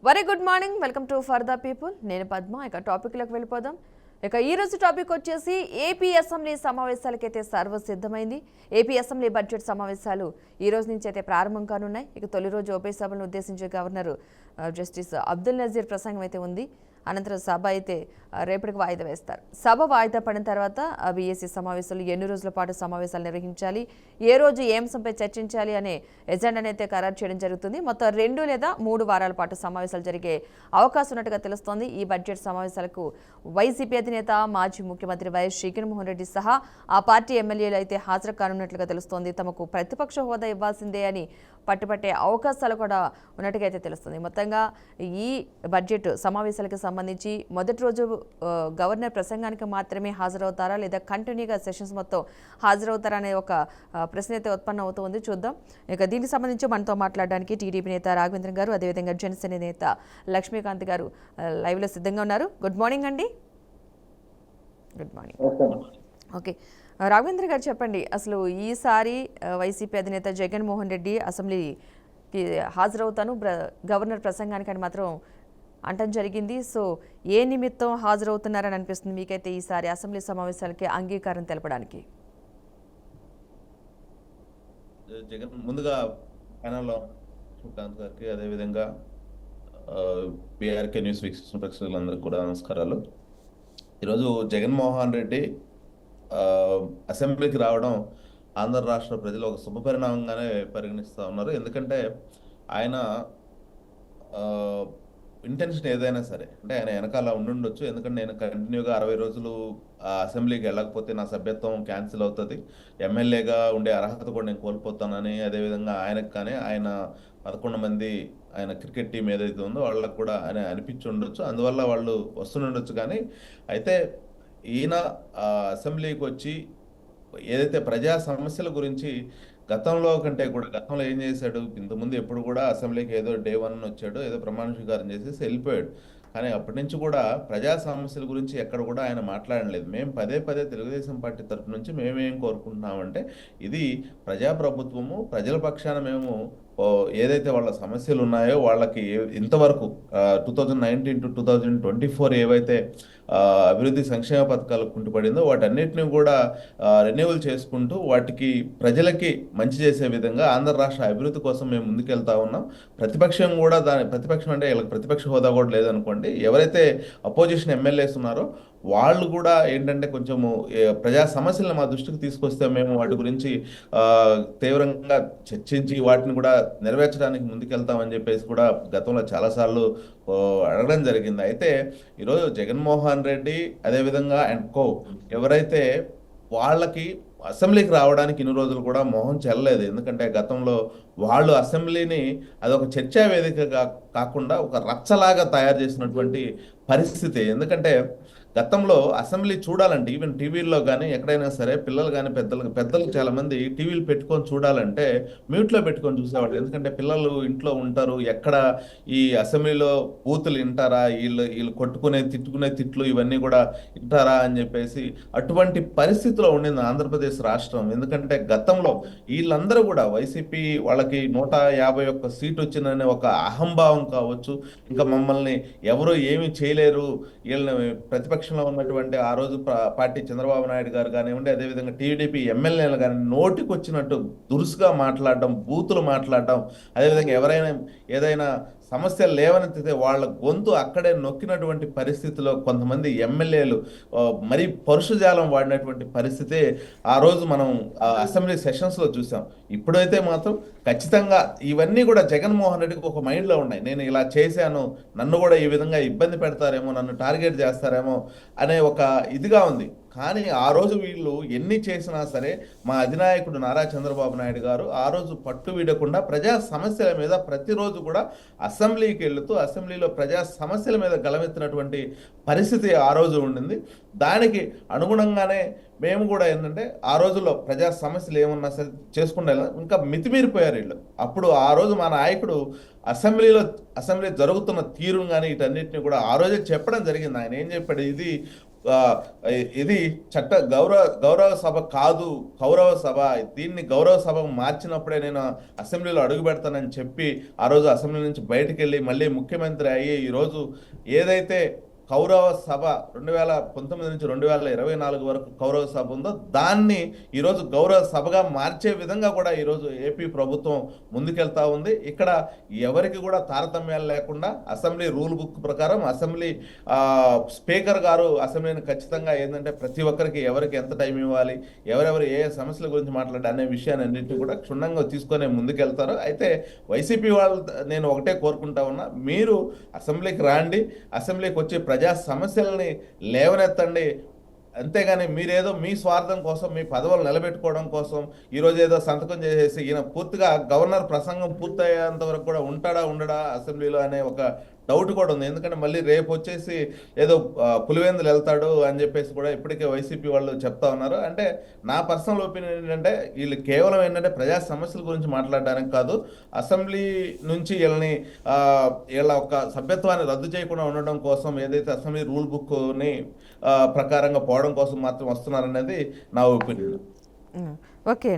Very good morning, welcome to for the people. నేను పద్మ. ఇక టాపిక్లోకి వెళ్ళిపోదాం. ఇక ఈ రోజు టాపిక్ వచ్చేసి ఏపీ అసెంబ్లీ సమావేశాలకైతే సర్వసిద్ధమైంది. ఏపీ అసెంబ్లీ బడ్జెట్ సమావేశాలు ఈ రోజు నుంచి అయితే ప్రారంభం కానున్నాయి. ఇక తొలి రోజు ఉభయ సభలను ఉద్దేశించి గవర్నర్ జస్టిస్ అబ్దుల్ నజీర్ ప్రసంగం అయితే ఉంది. అనంతరం సభ అయితే రేపటికి వాయిదా వేస్తారు. సభ వాయిదా పడిన తర్వాత బీఎస్సీ సమావేశాలు ఎన్ని రోజుల పాటు సమావేశాలు నిర్వహించాలి, ఏ రోజు ఏ అంశంపై చర్చించాలి అనే ఎజెండాను అయితే ఖరారు చేయడం జరుగుతుంది. మొత్తం 2 లేదా 3 వారాల పాటు సమావేశాలు జరిగే అవకాశం ఉన్నట్టుగా తెలుస్తోంది. ఈ బడ్జెట్ సమావేశాలకు వైసీపీ అధినేత మాజీ ముఖ్యమంత్రి వైఎస్ జగన్మోహన్ రెడ్డి సహా ఆ పార్టీ ఎమ్మెల్యేలు అయితే హాజరు కానున్నట్లుగా తెలుస్తోంది. తమకు ప్రతిపక్ష హోదా ఇవ్వాల్సిందే అని పట్టుపట్టే అవకాశాలు కూడా ఉన్నట్టుగా అయితే తెలుస్తుంది. మొత్తంగా ఈ బడ్జెట్ సమావేశాలకు సంబంధించి మొదటి రోజు గవర్నర్ ప్రసంగానికి మాత్రమే హాజరవుతారా లేదా కంటిన్యూగా సెషన్స్ మొత్తం హాజరవుతారా అనే ఒక ప్రశ్న అయితే ఉత్పన్నం అవుతుంది. చూద్దాం. ఇక దీనికి సంబంధించి మనతో మాట్లాడడానికి టీడీపీ నేత రాఘవేంద్ర గారు, అదేవిధంగా జనసేన నేత లక్ష్మీకాంత్ గారు లైవ్లో సిద్ధంగా ఉన్నారు. గుడ్ మార్నింగ్ అండి. Good morning. ఓకే, రాఘవేంద్ర గారు చెప్పండి, అసలు ఈసారి వైసీపీ అధినేత జగన్మోహన్ రెడ్డి అసెంబ్లీకి హాజరవుతాను గవర్నర్ ప్రసంగానికి అని మాత్రం అంటం జరిగింది. సో ఏ నిమిత్తం హాజరవుతున్నారని అనిపిస్తుంది మీకైతే ఈసారి అసెంబ్లీ సమావేశాలకి అంగీకారం తెలపడానికి? జగన్ ముందుగా ప్యానల్లో శ్రీకాంత్ గారికి, అదేవిధంగా పిఆర్కే న్యూస్ వీక్షిస్తున్న ప్రేక్షకులందరికీ కూడా నమస్కారాలు. ఈరోజు జగన్మోహన్ రెడ్డి అసెంబ్లీకి రావడం ఆంధ్ర రాష్ట్ర ప్రజలు ఒక శుభపరిణామంగానే పరిగణిస్తూ ఉన్నారు. ఎందుకంటే ఆయన ఇంటెన్షన్ ఏదైనా సరే, అంటే ఆయన వెనకాల ఉండుండొచ్చు. ఎందుకంటే నేను కంటిన్యూగా 60 రోజులు అసెంబ్లీకి వెళ్ళకపోతే నా సభ్యత్వం క్యాన్సిల్ అవుతుంది, ఎమ్మెల్యేగా ఉండే అర్హత కూడా నేను కోల్పోతానని, అదేవిధంగా ఆయనకు కానీ ఆయన 11 మంది ఆయన క్రికెట్ టీం ఏదైతే ఉందో వాళ్ళకు కూడా ఆయన అనిపించి ఉండొచ్చు, అందువల్ల వాళ్ళు వస్తుండొచ్చు. కానీ అయితే ఈయన అసెంబ్లీకి వచ్చి ఏదైతే ప్రజా సమస్యల గురించి గతంలో కంటే కూడా, గతంలో ఏం చేశాడు, ఇంతకుముందు ఎప్పుడు కూడా అసెంబ్లీకి ఏదో డే 1 వచ్చాడు, ఏదో ప్రమాణ స్వీకారం చేసేసి వెళ్ళిపోయాడు. కానీ అప్పటి నుంచి కూడా ప్రజా సమస్యల గురించి ఎక్కడ కూడా ఆయన మాట్లాడలేదు. మేము పదే పదే తెలుగుదేశం పార్టీ తరఫు నుంచి మేమేం కోరుకుంటున్నామంటే, ఇది ప్రజాప్రభుత్వము, ప్రజల పక్షాన మేము ఏదైతే వాళ్ళ సమస్యలు ఉన్నాయో వాళ్ళకి ఇంతవరకు 2019 to 2024 ఏవైతే అభివృద్ధి సంక్షేమ పథకాలు కుంటుపడిందో వాటన్నిటిని కూడా రెన్యూవల్ చేసుకుంటూ వాటికి ప్రజలకి మంచి చేసే విధంగా ఆంధ్ర రాష్ట్ర అభివృద్ధి కోసం మేము ముందుకెళ్తా ఉన్నాం. ప్రతిపక్షం కూడా ప్రతిపక్షం అంటే వీళ్ళకి ప్రతిపక్ష హోదా కూడా లేదనుకోండి, ఎవరైతే అపోజిషన్ ఎమ్మెల్యేస్ ఉన్నారో వాళ్ళు కూడా ఏంటంటే కొంచెము ప్రజా సమస్యలను మా దృష్టికి తీసుకొస్తే మేము వాటి గురించి తీవ్రంగా చర్చించి వాటిని కూడా నెరవేర్చడానికి ముందుకెళ్తామని చెప్పేసి కూడా గతంలో చాలాసార్లు అడగడం జరిగింది. అయితే ఈరోజు జగన్మోహన్ రెడ్డి అదేవిధంగా అండ్ కో ఎవరైతే వాళ్ళకి అసెంబ్లీకి రావడానికి ఇన్ని రోజులు కూడా మొహం చెల్లలేదు. ఎందుకంటే గతంలో వాళ్ళు అసెంబ్లీని అదొక చర్చా వేదికగా కాకుండా ఒక రచ్చలాగా తయారు చేసినటువంటి పరిస్థితి. ఎందుకంటే గతంలో అసెంబ్లీ చూడాలంటే ఈవెన్ టీవీల్లో కానీ ఎక్కడైనా సరే పిల్లలు కానీ పెద్దలు చాలామంది టీవీలు పెట్టుకొని చూడాలంటే మ్యూట్లో పెట్టుకొని చూసేవాళ్ళు. ఎందుకంటే పిల్లలు ఇంట్లో ఉంటారు, ఎక్కడ ఈ అసెంబ్లీలో బూతులు వింటారా, వీళ్ళు తిట్టుకునే తిట్లు ఇవన్నీ కూడా వింటారా అని చెప్పేసి అటువంటి పరిస్థితిలో ఉండింది ఆంధ్రప్రదేశ్ రాష్ట్రం. ఎందుకంటే గతంలో వీళ్ళందరూ కూడా వైసీపీ వాళ్ళకి 151 సీటు వచ్చిందనే ఒక అహంభావం కావచ్చు, ఇంకా మమ్మల్ని ఎవరు ఏమీ చేయలేరు, వీళ్ళని ప్రతిపక్షంలో ఉన్నటువంటి ఆ రోజు పార్టీ చంద్రబాబు నాయుడు గారు కానివ్వండి, అదేవిధంగా టీడీపీ ఎమ్మెల్యేలు కానీ నోటికి వచ్చినట్టు దురుసుగా మాట్లాడడం, బూతులు మాట్లాడడం, అదేవిధంగా ఎవరైనా ఏదైనా సమస్యలు లేవనెత్తితే వాళ్ళ గొంతు అక్కడే నొక్కినటువంటి పరిస్థితిలో కొంతమంది ఎమ్మెల్యేలు మరీ పరుషజాలం వాడినటువంటి పరిస్థితి ఆ రోజు మనం అసెంబ్లీ సెషన్స్లో చూసాం. ఇప్పుడైతే మాత్రం ఖచ్చితంగా ఇవన్నీ కూడా జగన్మోహన్ రెడ్డికి ఒక మైండ్లో ఉన్నాయి. నేను ఇలా చేశాను, నన్ను కూడా ఈ విధంగా ఇబ్బంది పెడతారేమో, నన్ను టార్గెట్ చేస్తారేమో అనే ఒక ఇదిగా ఉంది. కానీ ఆ రోజు వీళ్ళు ఎన్ని చేసినా సరే మా అధినాయకుడు నారా చంద్రబాబు నాయుడు గారు ఆ రోజు పట్టు వీడకుండా ప్రజా సమస్యల మీద ప్రతిరోజు కూడా అసెంబ్లీకి వెళుతూ అసెంబ్లీలో ప్రజా సమస్యల మీద గలమెత్తినటువంటి పరిస్థితి ఆ రోజు ఉండింది. దానికి అనుగుణంగానే మేము కూడా ఏంటంటే ఆ రోజుల్లో ప్రజా సమస్యలు ఏమన్నా సరే చేసుకుంటే ఇంకా మితిమీరిపోయారు వీళ్ళు. అప్పుడు ఆ రోజు మా నాయకుడు అసెంబ్లీ జరుగుతున్న తీరును కానీ వీటన్నిటిని కూడా ఆ రోజే చెప్పడం జరిగింది. ఆయన ఏం చెప్పాడు, ఇది ఆ, ఇది గౌరవ సభ కాదు, కౌరవ సభ. దీన్ని గౌరవ సభ మార్చినప్పుడే నేను అసెంబ్లీలో అడుగు పెడతానని చెప్పి ఆ రోజు అసెంబ్లీ నుంచి బయటికి వెళ్ళి మళ్ళీ ముఖ్యమంత్రి అయ్యి ఈరోజు ఏదైతే కౌరవ సభ 2019 నుంచి 2024 వరకు కౌరవ సభ ఉందో దాన్ని ఈరోజు గౌరవ సభగా మార్చే విధంగా కూడా ఈరోజు ఏపీ ప్రభుత్వం ముందుకెళ్తా ఉంది. ఇక్కడ ఎవరికి కూడా తారతమ్యాలు లేకుండా అసెంబ్లీ రూల్ బుక్ ప్రకారం అసెంబ్లీ స్పీకర్ గారు అసెంబ్లీని ఖచ్చితంగా ఏంటంటే ప్రతి ఒక్కరికి ఎవరికి ఎంత టైం ఇవ్వాలి, ఎవరెవరు ఏ సమస్యల గురించి మాట్లాడాలి అనే విషయాన్ని అన్నింటినీ కూడా క్షుణ్ణంగా తీసుకొని ముందుకెళ్తారు. అయితే వైసీపీ వాళ్ళు నేను ఒకటే కోరుకుంటా ఉన్నా, మీరు అసెంబ్లీకి రాండి, అసెంబ్లీకి వచ్చి ప్రజా సమస్యలని లేవనెత్తండి. అంతేగాని మీరేదో మీ స్వార్థం కోసం, మీ పదవులు నిలబెట్టుకోవడం కోసం ఈరోజు ఏదో సంతకం చేసేసి ఈయన పూర్తిగా గవర్నర్ ప్రసంగం పూర్తయ్యేంత వరకు కూడా ఉంటాడా ఉండడా అసెంబ్లీలో అనే ఒక డౌట్ కూడా ఉంది. ఎందుకంటే మళ్ళీ రేపు వచ్చేసి ఏదో పులివెందులు వెళ్తాడు అని చెప్పేసి కూడా ఇప్పటికే వైసీపీ వాళ్ళు చెప్తా ఉన్నారు. అంటే నా పర్సనల్ ఒపీనియన్ ఏంటంటే వీళ్ళు కేవలం ఏంటంటే ప్రజా సమస్యల గురించి మాట్లాడడానికి కాదు, అసెంబ్లీ నుంచి వీళ్ళ ఒక సభ్యత్వాన్ని రద్దు చేయకుండా ఉండడం కోసం ఏదైతే అసెంబ్లీ రూల్ బుక్ని ప్రకారంగా పోవడం కోసం మాత్రం వస్తున్నారనేది నా ఒపీనియన్. ఓకే.